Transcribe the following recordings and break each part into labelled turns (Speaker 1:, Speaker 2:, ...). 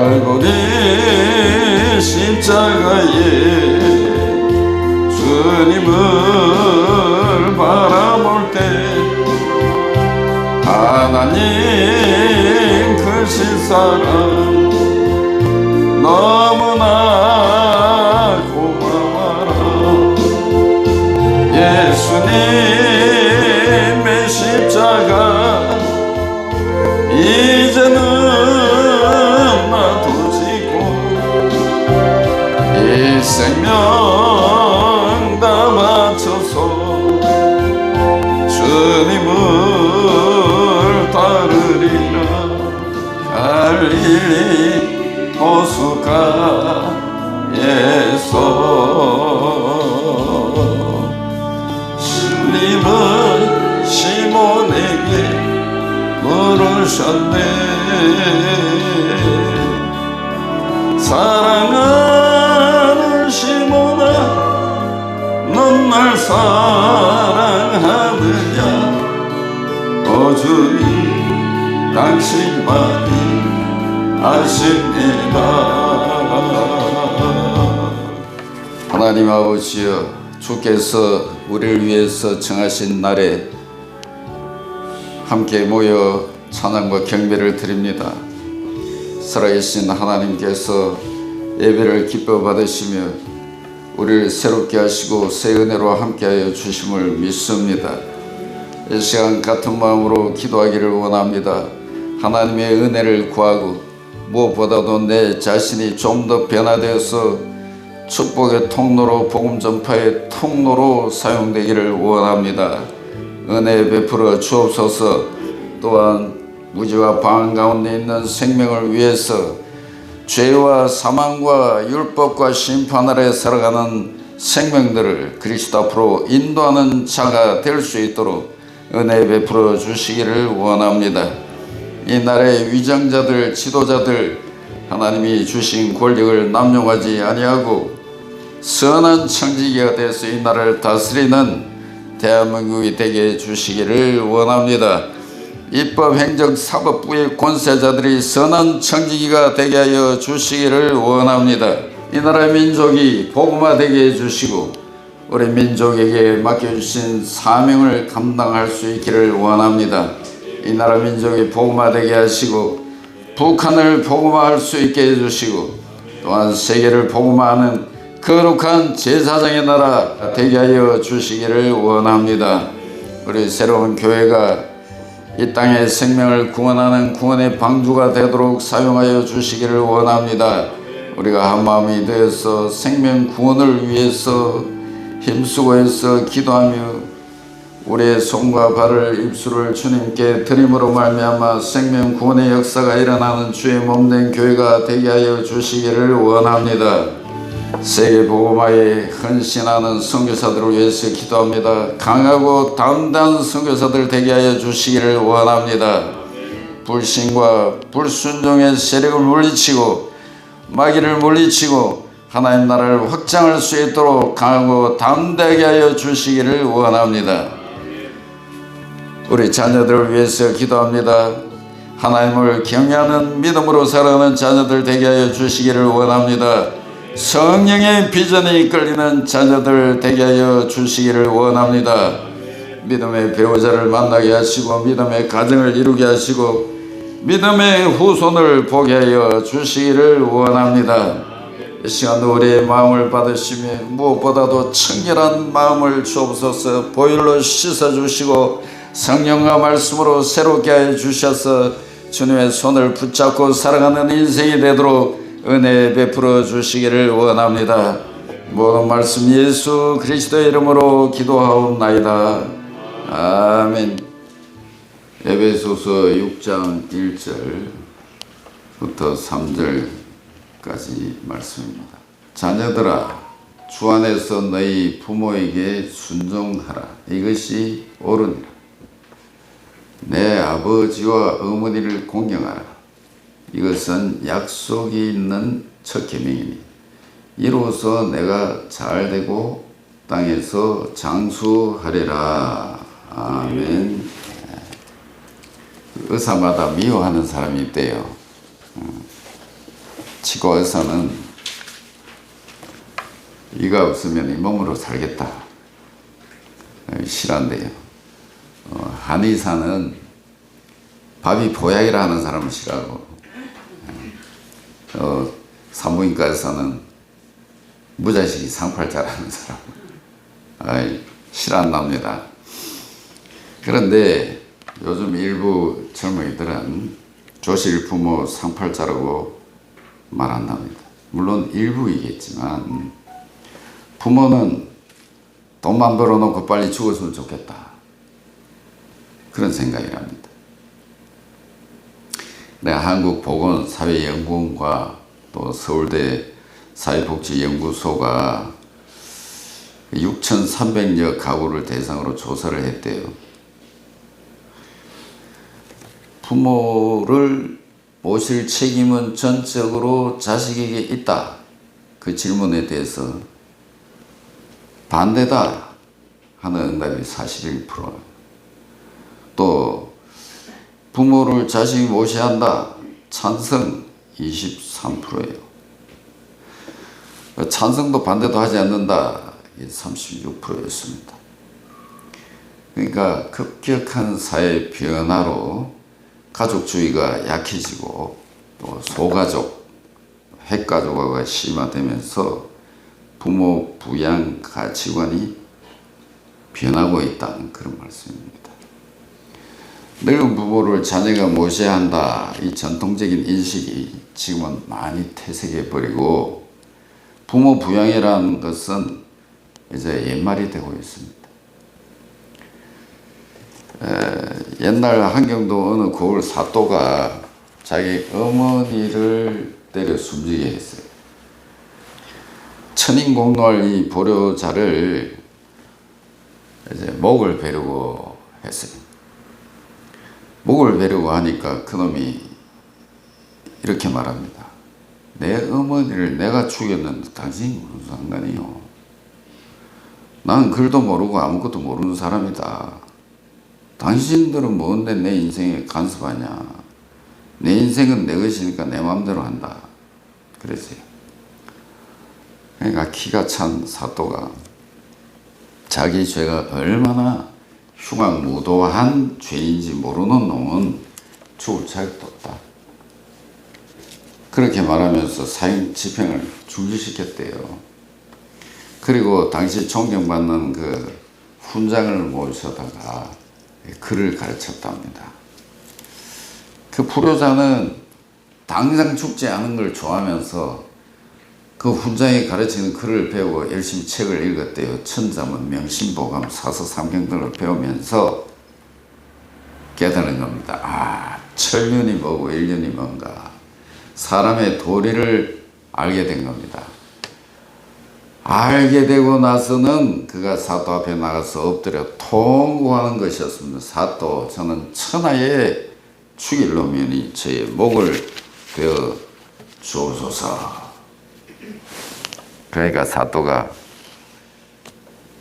Speaker 1: 갈고리 십자가에 주님을 바라볼 때 하나님 크신 사랑 너무나 고마워라. 예수님의 십자가 이제는 나도 지고 이 생명 다 바쳐서 주님을 따르리라. 갈릴리 호숫가에서 주님은 시몬에게 물으셨네. 사랑하는 시몬아, 넌 날 사랑하느냐? 주님 당신만이 아십니다. 하나님 아버지여, 주께서 우리를 위해서 정하신 날에 함께 모여 찬양과 경배를 드립니다. 살아계신 하나님께서 예배를 기뻐 받으시며 우리를 새롭게 하시고 새 은혜로 함께하여 주심을 믿습니다. 이 시간 같은 마음으로 기도하기를 원합니다. 하나님의 은혜를 구하고 무엇보다도 내 자신이 좀 더 변화되어서 축복의 통로로, 복음 전파의 통로로 사용되기를 원합니다. 은혜 베풀어 주옵소서. 또한 무지와 방황 가운데 있는 생명을 위해서 죄와 사망과 율법과 심판 아래 살아가는 생명들을 그리스도 앞으로 인도하는 자가 될 수 있도록 은혜 베풀어 주시기를 원합니다. 이 나라의 위장자들, 지도자들, 하나님이 주신 권력을 남용하지 아니하고 선한 청지기가 되어서 이 나라를 다스리는 대한민국이 되게 해주시기를 원합니다. 입법, 행정, 사법부의 권세자들이 선한 청지기가 되게 하여 주시기를 원합니다. 이 나라의 민족이 복음화되게 해주시고 우리 민족에게 맡겨주신 사명을 감당할 수 있기를 원합니다. 이 나라 민족이 복음화되게 하시고 북한을 복음화할 수 있게 해주시고 또한 세계를 복음화하는 거룩한 제사장의 나라 되게 하여 주시기를 원합니다. 우리 새로운 교회가 이 땅의 생명을 구원하는 구원의 방주가 되도록 사용하여 주시기를 원합니다. 우리가 한마음이 되어서 생명 구원을 위해서 힘쓰고 해서 기도하며 우리의 손과 발을 입술을 주님께 드림으로 말미암아 생명 구원의 역사가 일어나는 주의 몸된 교회가 되게 하여 주시기를 원합니다. 세계 복음화에 헌신하는 선교사들을 위해서 기도합니다. 강하고 담대한 선교사들 되게 하여 주시기를 원합니다. 불신과 불순종의 세력을 물리치고 마귀를 물리치고 하나님 나라를 확장할 수 있도록 강하고 담대하게 하여 주시기를 원합니다. 우리 자녀들을 위해서 기도합니다. 하나님을 경외하는 믿음으로 살아가는 자녀들 되게 하여 주시기를 원합니다. 성령의 비전에 이끌리는 자녀들 되게 하여 주시기를 원합니다. 믿음의 배우자를 만나게 하시고 믿음의 가정을 이루게 하시고 믿음의 후손을 보게 하여 주시기를 원합니다. 이 시간도 우리의 마음을 받으시며 무엇보다도 청결한 마음을 주옵소서. 보혈로 씻어주시고 성령과 말씀으로 새롭게 하여 주셔서 주님의 손을 붙잡고 살아가는 인생이 되도록 은혜 베풀어 주시기를 원합니다. 모든 말씀 예수 그리스도의 이름으로 기도하옵나이다. 아멘. 에베소서 6장 1절부터 3절까지 말씀입니다. 자녀들아, 주 안에서 너희 부모에게 순종하라. 이것이 옳으니라. 내 아버지와 어머니를 공경하라. 이것은 약속이 있는 첫 계명이니 이로써 내가 잘되고 땅에서 장수하리라. 아멘. 의사마다 미워하는 사람이 있대요. 치과의사는 이가 없으면 이 몸으로 살겠다. 싫어한대요. 한의사는 밥이 보약이라 하는 사람을 싫어하고, 산부인과 의사는 무자식이 상팔자라는 사람 싫어한답니다. 그런데 요즘 일부 젊은이들은 조실 부모 상팔자라고 말한답니다. 물론 일부이겠지만 부모는 돈만 벌어놓고 빨리 죽었으면 좋겠다, 그런 생각이랍니다. 한국보건사회연구원과 또 서울대 사회복지연구소가 6,300여 가구를 대상으로 조사를 했대요. 부모를 모실 책임은 전적으로 자식에게 있다. 그 질문에 대해서 반대다 하는 응답이 41%, 또 부모를 자식이 모셔야 한다, 찬성 23%예요. 찬성도 반대도 하지 않는다, 36%였습니다. 그러니까 급격한 사회 변화로 가족주의가 약해지고 또 소가족, 핵가족화가 심화되면서 부모 부양 가치관이 변하고 있다는 그런 말씀입니다. 늙은 부모를 자녀가 모셔야 한다, 이 전통적인 인식이 지금은 많이 퇴색해 버리고 부모 부양이라는 것은 이제 옛말이 되고 있습니다. 옛날 한경도 어느 고을 사또가 자기 어머니를 때려 숨지게 했어요. 천인공노할 이 보료자를 이제 목을 베려고 했어요. 목을 베려고 하니까 그놈이 이렇게 말합니다. 내 어머니를 내가 죽였는데 당신이 무슨 상관이요? 나는 글도 모르고 아무것도 모르는 사람이다. 당신들은 뭔데 내 인생에 간섭하냐? 내 인생은 내 것이니까 내 마음대로 한다, 그랬어요. 그러니까 기가 찬 사또가 자기 죄가 얼마나 흉악무도한 죄인지 모르는 놈은 죽을 자격도 없다, 그렇게 말하면서 사형 집행을 중지시켰대요. 그리고 당시 존경받는 그 훈장을 모셔다가 글을 가르쳤답니다. 그 불효자는 당장 죽지 않은 걸 좋아하면서 그 훈장이 가르치는 글을 배우고 열심히 책을 읽었대요. 천자문, 명심보감, 사서삼경 등을 배우면서 깨달은 겁니다. 천륜이 뭐고 일륜이 뭔가, 사람의 도리를 알게 된 겁니다. 알게 되고 나서는 그가 사또 앞에 나가서 엎드려 통곡하는 것이었습니다. 사또, 저는 천하에 죽일 놈이니 저의 목을 베어 주옵소서. 그러니까 사또가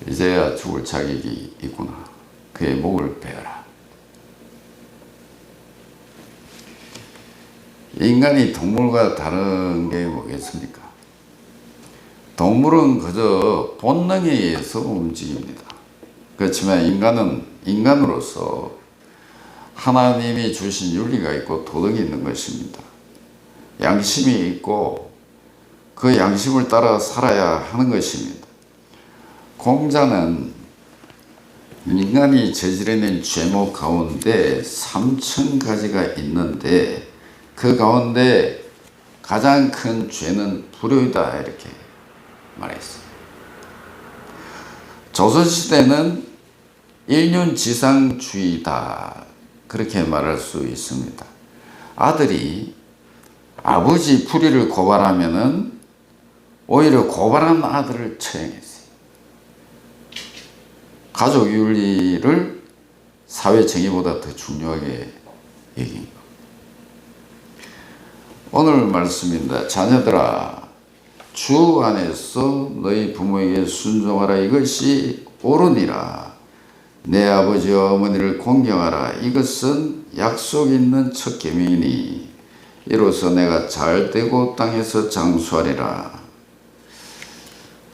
Speaker 1: 이제야 죽을 자격이 있구나, 그의 목을 베어라. 인간이 동물과 다른 게 뭐겠습니까? 동물은 그저 본능에 의해서 움직입니다. 그렇지만 인간은 인간으로서 하나님이 주신 윤리가 있고 도덕이 있는 것입니다. 양심이 있고 그 양심을 따라 살아야 하는 것입니다. 공자는 인간이 저지르는 죄목 가운데 3,000가지가 있는데 그 가운데 가장 큰 죄는 불효이다, 이렇게 말했어요. 조선시대는 일륜지상주의다, 그렇게 말할 수 있습니다. 아들이 아버지 불의를 고발하면은 오히려 고발한 아들을 처형했어요. 가족 윤리를 사회 정의보다 더 중요하게 여긴 것. 오늘 말씀입니다. 자녀들아, 주 안에서 너희 부모에게 순종하라. 이것이 옳으니라. 내 아버지와 어머니를 공경하라. 이것은 약속 있는 첫 계명이니 이로써 내가 잘되고 땅에서 장수하리라.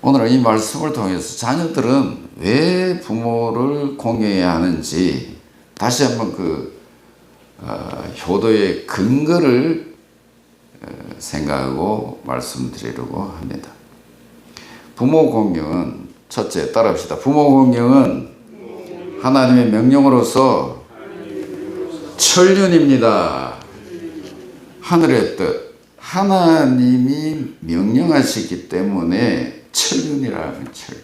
Speaker 1: 오늘은 이 말씀을 통해서 자녀들은 왜 부모를 공경해야 하는지 다시 한번 효도의 근거를 생각하고 말씀드리려고 합니다. 부모 공경은 첫째, 따라합시다. 부모 공경은 하나님의 명령으로서 천륜입니다. 하늘의 뜻, 하나님이 명령하시기 때문에 천륜이라 하면 천륜.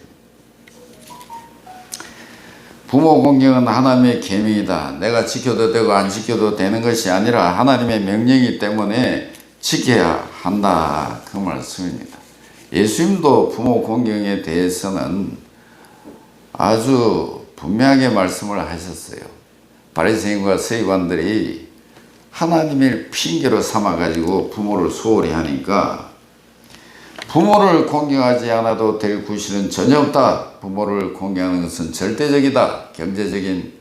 Speaker 1: 부모 공경은 하나님의 계명이다. 내가 지켜도 되고 안 지켜도 되는 것이 아니라 하나님의 명령이기 때문에 지켜야 한다. 그 말씀입니다. 예수님도 부모 공경에 대해서는 아주 분명하게 말씀을 하셨어요. 바리새인과 서기관들이 하나님을 핑계로 삼아가지고 부모를 소홀히 하니까 부모를 공경하지 않아도 될 구실은 전혀 없다. 부모를 공경하는 것은 절대적이다. 경제적인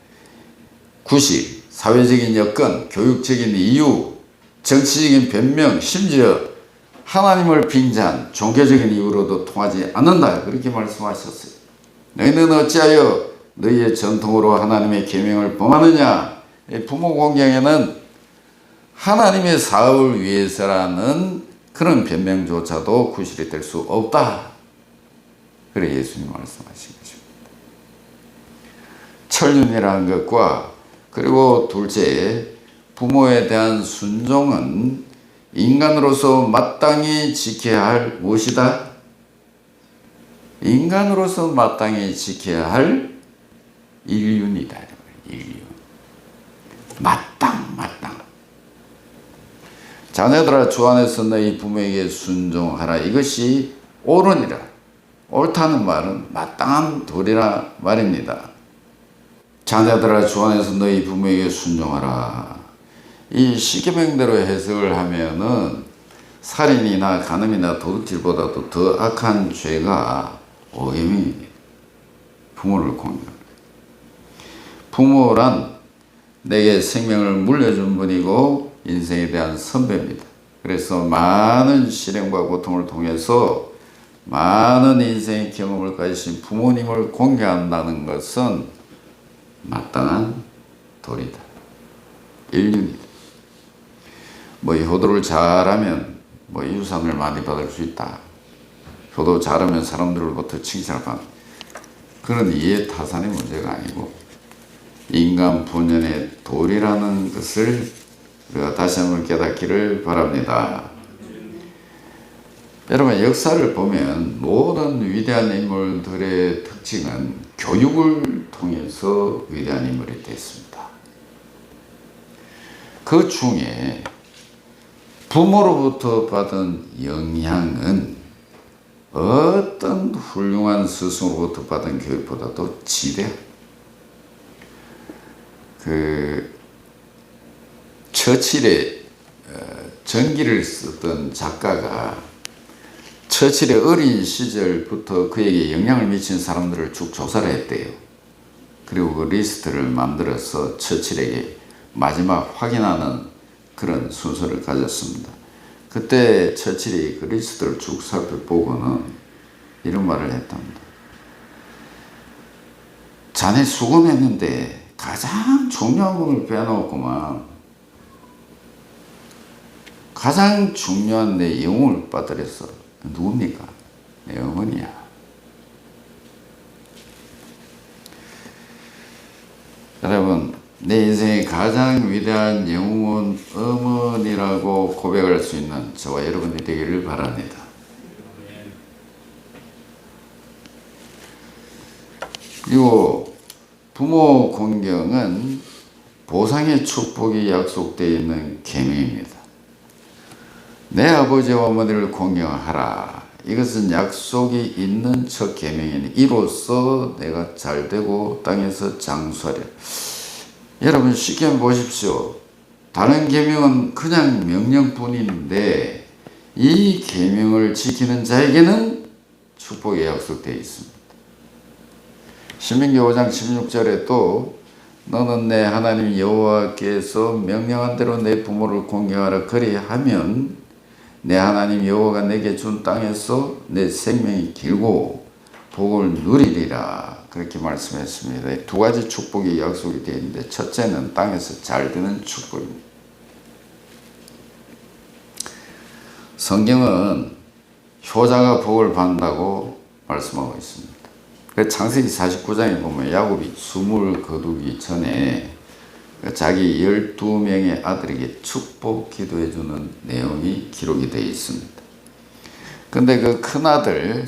Speaker 1: 구실, 사회적인 여건, 교육적인 이유, 정치적인 변명, 심지어 하나님을 빙자한 종교적인 이유로도 통하지 않는다. 그렇게 말씀하셨어요. 너희는 어찌하여 너희의 전통으로 하나님의 계명을 범하느냐. 부모 공경에는 하나님의 사업을 위해서라는 그런 변명조차도 구실이 될 수 없다. 그래 예수님 말씀하신 것입니다. 천륜이라는 것과 그리고 둘째, 부모에 대한 순종은 인간으로서 마땅히 지켜야 할 무엇이다? 인간으로서 마땅히 지켜야 할 인륜이다. 인륜. 마땅. 자녀들아 주 안에서 너희 부모에게 순종하라. 이것이 옳으니라. 옳다는 말은 마땅한 도리라 말입니다. 자녀들아 주 안에서 너희 부모에게 순종하라. 이 십계명대로 해석을 하면은 살인이나 간음이나 도둑질보다도 더 악한 죄가 오계명입니다. 부모를 공경합니다. 부모란 내게 생명을 물려준 분이고 인생에 대한 선배입니다. 그래서 많은 시련과 고통을 통해서 많은 인생의 경험을 가지신 부모님을 공경한다는 것은 마땅한 도리다. 인륜이다. 효도를 잘하면 유산을 많이 받을 수 있다. 효도 잘하면 사람들로부터 칭찬을 받는 그런 이해타산의 문제가 아니고 인간 본연의 도리라는 것을 우리가 다시 한번 깨닫기를 바랍니다. 여러분 역사를 보면 모든 위대한 인물들의 특징은 교육을 통해서 위대한 인물이 됐습니다. 그 중에 부모로부터 받은 영향은 어떤 훌륭한 스승으로부터 받은 교육보다도 지대합니다. 처칠의 전기를 쓰던 작가가 처칠의 어린 시절부터 그에게 영향을 미친 사람들을 쭉 조사를 했대요. 그리고 그 리스트를 만들어서 처칠에게 마지막 확인하는 그런 순서를 가졌습니다. 그때 처칠이 그 리스트를 쭉 살펴보고는 이런 말을 했답니다. 자네 수고했는데 가장 중요한 분을 빼놓았구만. 가장 중요한 내 영혼을 빠뜨렸어. 누굽니까? 내 어머니야. 여러분, 내 인생의 가장 위대한 영웅은 어머니라고 고백할 수 있는 저와 여러분이 되기를 바랍니다. 그리고 부모 공경은 보상의 축복이 약속되어 있는 계명입니다. 내 아버지와 어머니를 공경하라. 이것은 약속이 있는 첫 계명이니 이로써 내가 잘되고 땅에서 장수하리라. 여러분 쉽게 보십시오. 다른 계명은 그냥 명령뿐인데 이 계명을 지키는 자에게는 축복이 약속되어 있습니다. 신명기 5장 16절에 또 너는 내 하나님 여호와께서 명령한 대로 내 부모를 공경하라. 그리하면 내 하나님 여호와가 내게 준 땅에서 내 생명이 길고 복을 누리리라. 그렇게 말씀했습니다. 두 가지 축복이 약속이 되어 있는데, 첫째는 땅에서 잘 되는 축복입니다. 성경은 효자가 복을 받는다고 말씀하고 있습니다. 창세기 49장에 보면 야곱이 숨을 거두기 전에 자기 12명의 아들에게 축복 기도해 주는 내용이 기록이 되어 있습니다. 근데 그 큰아들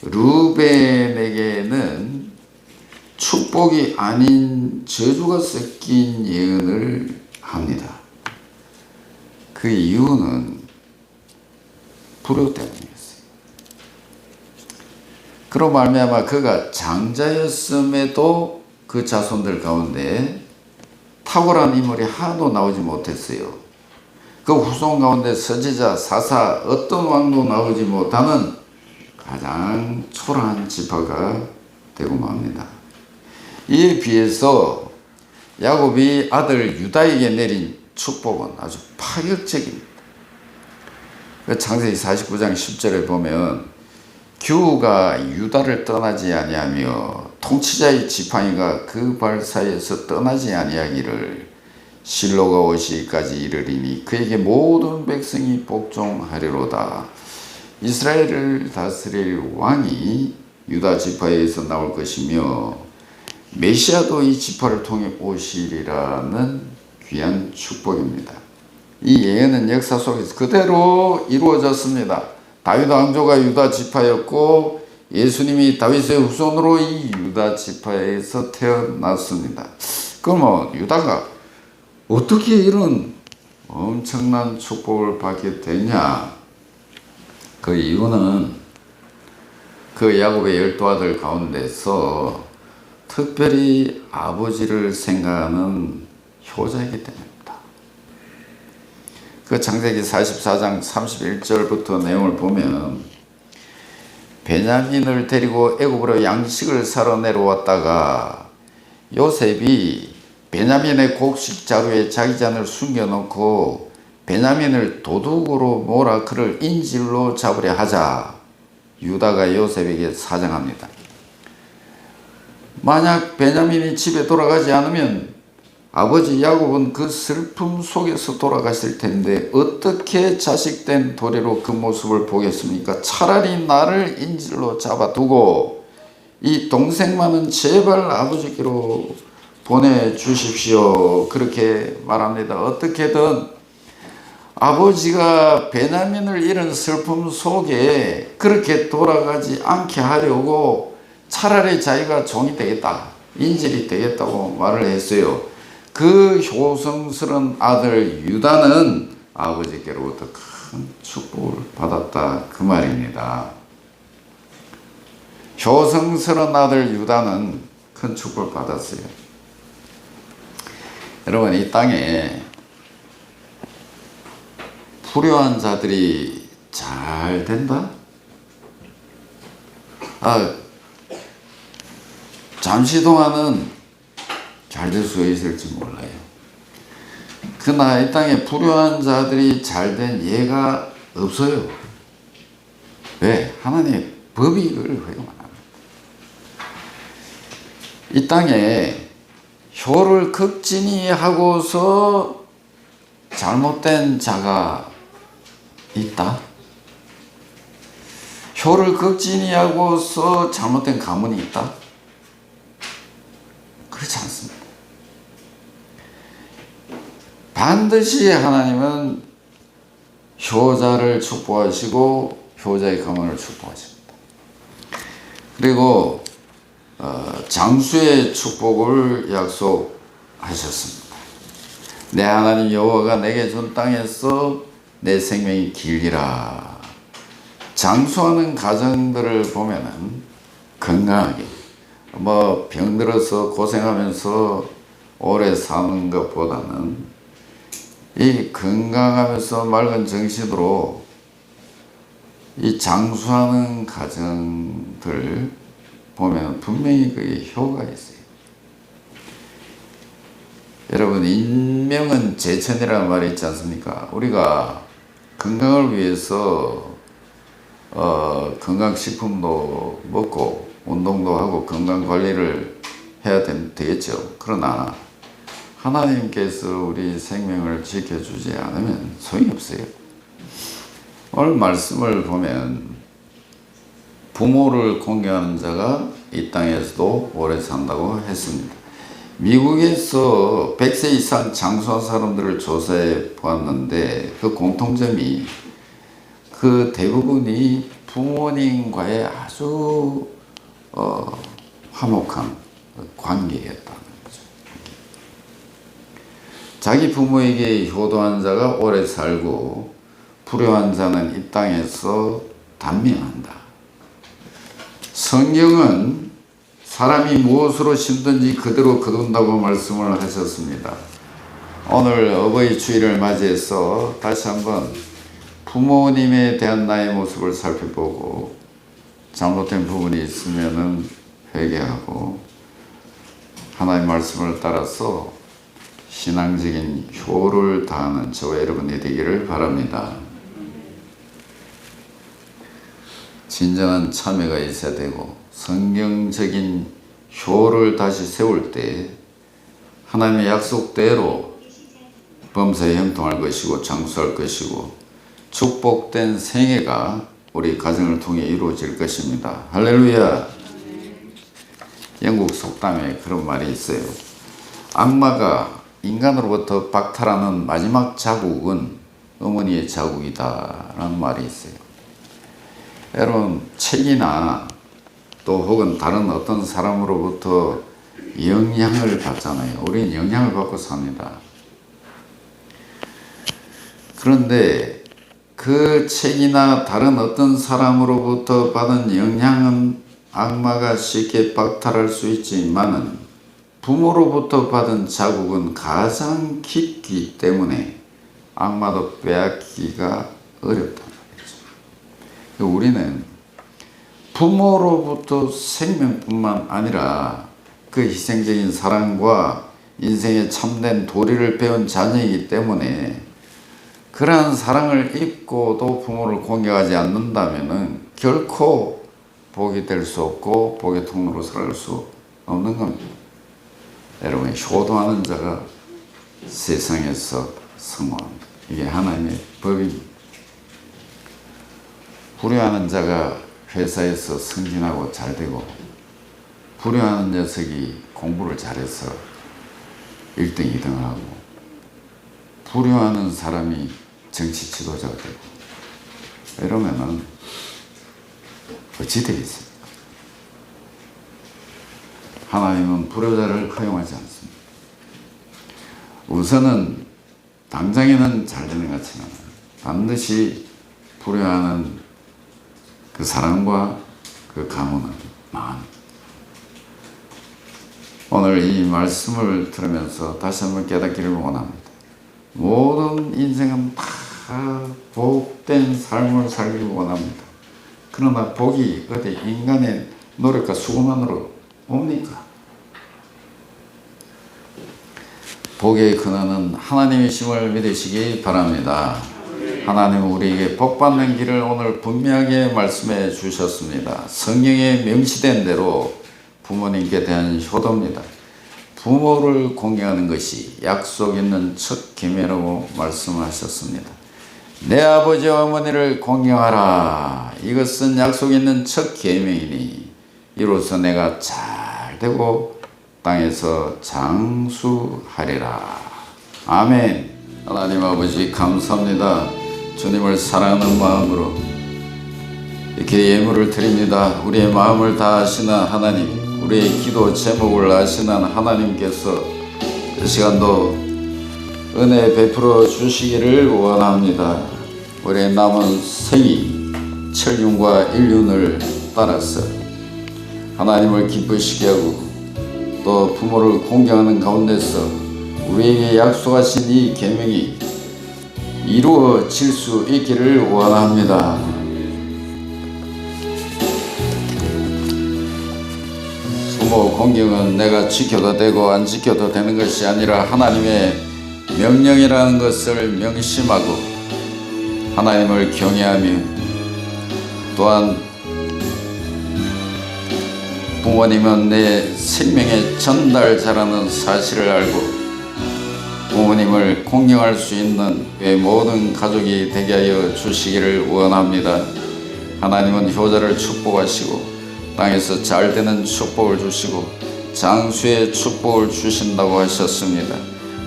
Speaker 1: 르벤에게는 축복이 아닌 저주가 섞인 예언을 합니다. 그 이유는 불효 때문이었어요. 그로 말미암아 그가 장자였음에도 그 자손들 가운데 탁월한 인물이 하나도 나오지 못했어요. 그 후손 가운데 선지자, 사사, 어떤 왕도 나오지 못하는 가장 초라한 지파가 되고 맙니다. 이에 비해서 야곱이 아들 유다에게 내린 축복은 아주 파격적입니다. 창세기 49장 10절에 보면 규가 유다를 떠나지 아니하며 통치자의 지팡이가 그 발 사이에서 떠나지 아니하기를 실로가 오시기까지 이르리니 그에게 모든 백성이 복종하리로다. 이스라엘을 다스릴 왕이 유다 지파에서 나올 것이며 메시아도 이 지파를 통해 오시리라는 귀한 축복입니다. 이 예언은 역사 속에서 그대로 이루어졌습니다. 다윗 왕조가 유다 지파였고 예수님이 다윗의 후손으로 이 유다 지파에서 태어났습니다. 그러면 유다가 어떻게 이런 엄청난 축복을 받게 되냐? 그 이유는 그 야곱의 12아들 가운데서 특별히 아버지를 생각하는 효자이기 때문입니다. 그 창세기 44장 31절부터 내용을 보면 베냐민을 데리고 애굽으로 양식을 사러 내려왔다가 요셉이 베냐민의 곡식 자루에 자기 잔을 숨겨놓고 베냐민을 도둑으로 몰아 그를 인질로 잡으려 하자 유다가 요셉에게 사정합니다. 만약 베냐민이 집에 돌아가지 않으면 아버지 야곱은 그 슬픔 속에서 돌아가실 텐데 어떻게 자식된 도리로 그 모습을 보겠습니까? 차라리 나를 인질로 잡아두고 이 동생만은 제발 아버지께로 보내주십시오. 그렇게 말합니다. 어떻게든 아버지가 베냐민을 잃은 슬픔 속에 그렇게 돌아가지 않게 하려고 차라리 자기가 종이 되겠다, 인질이 되겠다고 말을 했어요. 그 효성스러운 아들 유다는 아버지께로부터 큰 축복을 받았다 그 말입니다. 효성스러운 아들 유다는 큰 축복을 받았어요. 여러분, 이 땅에 불효한 자들이 잘 된다? 잠시 동안은 잘 될 수 있을지 몰라요. 그러나 이 땅에 불효한 자들이 잘 된 예가 없어요. 왜? 하나님의 법이 이걸 허용 안 합니다. 이 땅에 효를 극진히 하고서 잘못된 자가 있다? 효를 극진히 하고서 잘못된 가문이 있다? 그렇지 않습니다. 반드시 하나님은 효자를 축복하시고 효자의 가문을 축복하십니다. 그리고 장수의 축복을 약속하셨습니다. 내 하나님 여호와가 내게 준 땅에서 내 생명이 길리라. 장수하는 가정들을 보면은 건강하게 병들어서 고생하면서 오래 사는 것보다는 이 건강하면서 맑은 정신으로 이 장수하는 가정들 보면 분명히 그게 효가 있어요. 여러분, 인명은 제천이라는 말이 있지 않습니까? 우리가 건강을 위해서 건강식품도 먹고 운동도 하고 건강관리를 해야 되겠죠. 그러나 하나님께서 우리 생명을 지켜주지 않으면 소용이 없어요. 오늘 말씀을 보면 부모를 공경하는 자가 이 땅에서도 오래 산다고 했습니다. 미국에서 100세 이상 장수한 사람들을 조사해 보았는데 그 공통점이 그 대부분이 부모님과의 아주 화목한 관계였다는 거죠. 자기 부모에게 효도한 자가 오래 살고 불효한 자는 이 땅에서 단명한다. 성경은 사람이 무엇으로 심든지 그대로 거둔다고 말씀을 하셨습니다. 오늘 어버이 주일을 맞이해서 다시 한번 부모님에 대한 나의 모습을 살펴보고 잘못된 부분이 있으면 회개하고 하나님의 말씀을 따라서 신앙적인 효를 다하는 저와 여러분이 되기를 바랍니다. 진정한 참회가 있어야 되고 성경적인 효를 다시 세울 때 하나님의 약속대로 범사에 형통할 것이고 장수할 것이고 축복된 생애가 우리 가정을 통해 이루어질 것입니다. 할렐루야. 영국 속담에 그런 말이 있어요. 악마가 인간으로부터 박탈하는 마지막 자국은 어머니의 자국이다 라는 말이 있어요. 여러분, 책이나 또 혹은 다른 어떤 사람으로부터 영향을 받잖아요. 우리는 영향을 받고 삽니다. 그런데 그 책이나 다른 어떤 사람으로부터 받은 영향은 악마가 쉽게 박탈할 수 있지만은 부모로부터 받은 자국은 가장 깊기 때문에 악마도 빼앗기가 어렵다. 우리는 부모로부터 생명뿐만 아니라 그 희생적인 사랑과 인생의 참된 도리를 배운 자녀이기 때문에 그러한 사랑을 입고도 부모를 공경하지 않는다면 결코 복이 될 수 없고 복의 통로로 살아갈 수 없는 겁니다. 여러분, 효도하는 자가 세상에서 성공합니다. 이게 하나님의 법입니다. 불효하는 자가 회사에서 승진하고 잘되고 불효하는 녀석이 공부를 잘해서 1등, 2등을 하고 불효하는 사람이 정치 지도자가 되고 이러면은 어찌 되겠습니까? 하나님은 불효자를 허용하지 않습니다. 우선은 당장에는 잘 되는 것 같지만 반드시 불효하는 그 사람과 그 가문은 망합니다. 오늘 이 말씀을 들으면서 다시 한번 깨닫기를 원합니다. 모든 인생은 다 복된 삶을 살기를 원합니다. 그러나 복이 어디 인간의 노력과 수고만으로 옵니까? 복의 근원은 하나님이심을 믿으시기 바랍니다. 하나님은 우리에게 복받는 길을 오늘 분명하게 말씀해 주셨습니다. 성경에 명시된 대로 부모님께 대한 효도입니다. 부모를 공경하는 것이 약속 있는 첫 계명이라고 말씀하셨습니다. 내 아버지와 어머니를 공경하라. 이것은 약속 있는 첫 계명이니 이로써 내가 잘 되고 땅에서 장수하리라. 아멘. 하나님 아버지 감사합니다. 주님을 사랑하는 마음으로 이렇게 예물을 드립니다. 우리의 마음을 다 아시는 하나님, 우리의 기도 제목을 아시는 하나님께서 이 시간도 은혜 베풀어 주시기를 원합니다. 우리의 남은 생이 천륜과 일륜을 따라서 하나님을 기쁘시게 하고 또 부모를 공경하는 가운데서 우리에게 약속하신 이 계명이 이루어질 수 있기를 원합니다. 부모 공경은 내가 지켜도 되고 안 지켜도 되는 것이 아니라 하나님의 명령이라는 것을 명심하고 하나님을 경외하며, 또한 부모님은 내 생명의 전달자라는 사실을 알고 부모님을 공경할 수 있는 모든 가족이 되게 하여 주시기를 원합니다. 하나님은 효자를 축복하시고 땅에서 잘 되는 축복을 주시고 장수의 축복을 주신다고 하셨습니다.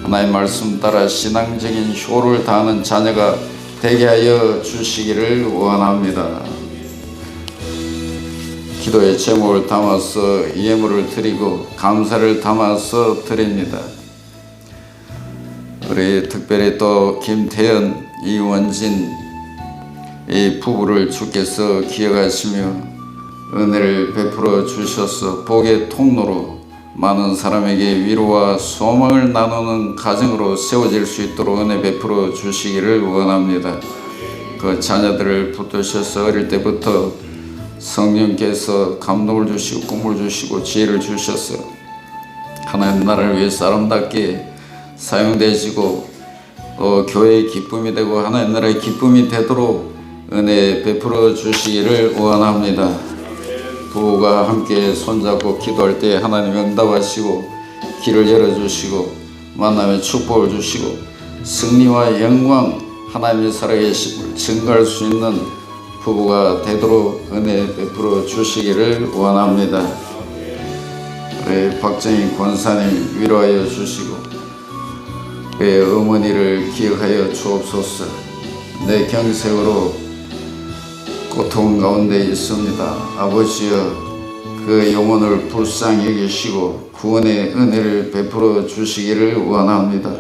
Speaker 1: 하나님 말씀 따라 신앙적인 효를 다하는 자녀가 되게 하여 주시기를 원합니다. 기도의 제목을 담아서 예물을 드리고 감사를 담아서 드립니다. 우리 특별히 또 김태현, 이원진 이 부부를 주께서 기억하시며 은혜를 베풀어 주셔서 복의 통로로 많은 사람에게 위로와 소망을 나누는 가정으로 세워질 수 있도록 은혜 베풀어 주시기를 원합니다. 그 자녀들을 붙드셔서 어릴 때부터 성령께서 감동을 주시고 꿈을 주시고 지혜를 주셔서 하나님 나라를 위해서 아름답게 사용되시고 또 교회의 기쁨이 되고 하나님 나라의 기쁨이 되도록 은혜 베풀어 주시기를 원합니다. 부부가 함께 손잡고 기도할 때 하나님 응답하시고 길을 열어주시고 만남의 축복을 주시고 승리와 영광 하나님의 살아계심을 증거할 수 있는 부부가 되도록 은혜 베풀어 주시기를 원합니다. 우리 박정희 권사님 위로하여 주시고 그의 어머니를 기억하여 주옵소서. 내 경색으로 고통 가운데 있습니다. 아버지여, 그 영혼을 불쌍히 여기시고 구원의 은혜를 베풀어 주시기를 원합니다.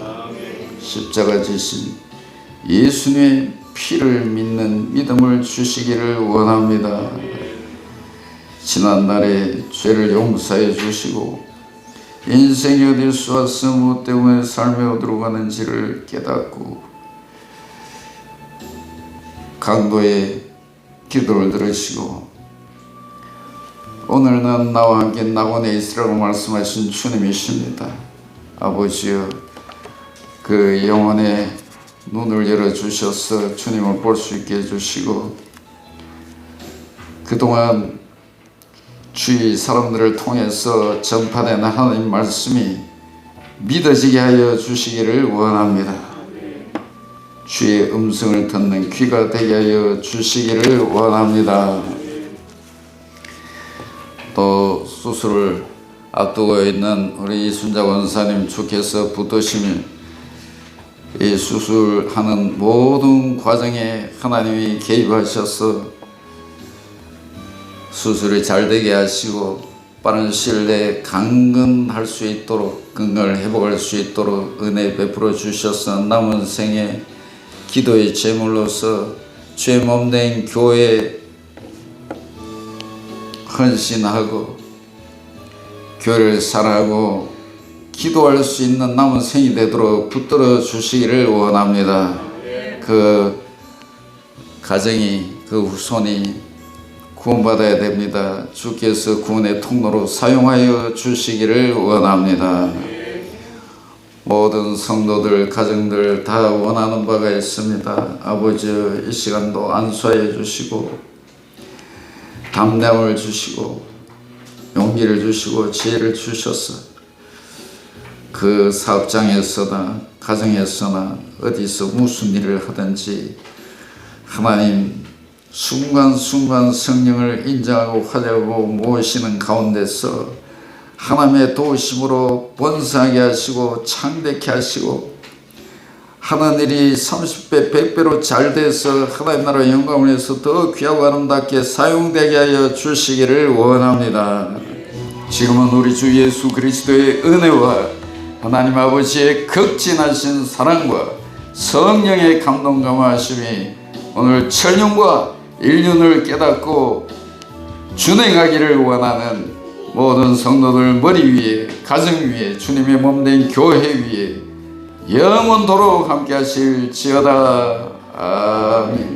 Speaker 1: 십자가 지신 예수님의 피를 믿는 믿음을 주시기를 원합니다. 지난날에 죄를 용서해 주시고 인생이 어디서 와서 무엇 때문에 삶에 어디로 가는지를 깨닫고 강도의 기도를 들으시고 오늘은 나와 함께 낙원에 있으라고 말씀하신 주님이십니다. 아버지여, 그 영혼의 눈을 열어주셔서 주님을 볼 수 있게 해주시고 그동안 주위 사람들을 통해서 전파된 하나님 말씀이 믿어지게 하여 주시기를 원합니다. 주의 음성을 듣는 귀가 되게 하여 주시기를 원합니다. 또 수술을 앞두고 있는 우리 이순자 원사님 주께서 붙드시며 이 수술하는 모든 과정에 하나님이 개입하셔서 수술이 잘 되게 하시고 빠른 시일 내에 강건할 수 있도록 건강을 회복할 수 있도록 은혜 베풀어 주셔서 남은 생에 기도의 제물로서 죄 몸된 교회에 헌신하고 교회를 사랑하고 기도할 수 있는 남은 생이 되도록 붙들어 주시기를 원합니다. 그 가정이, 그 후손이 구원받아야 됩니다. 주께서 구원의 통로로 사용하여 주시기를 원합니다. 모든 성도들, 가정들 다 원하는 바가 있습니다. 아버지, 이 시간도 안수하여 주시고 담대함을 주시고 용기를 주시고 지혜를 주셔서 그 사업장에서나 가정에서나 어디서 무슨 일을 하든지 하나님 순간순간 성령을 인정하고 화제하고 모시는 가운데서 하나님의 도우심으로 번성하게 하시고 창대케 하시고 하는 일이 30배 100배로 잘 돼서 하나님 나라 영광을 위해서 더 귀하고 아름답게 사용되게 하여 주시기를 원합니다. 지금은 우리 주 예수 그리스도의 은혜와 하나님 아버지의 극진하신 사랑과 성령의 감동 감화하심이 오늘 천년과 인륜을 깨닫고 준행하기를 원하는 모든 성도들 머리 위에, 가정 위에, 주님의 몸된 교회 위에 영원토록 함께 하실지어다. 아멘.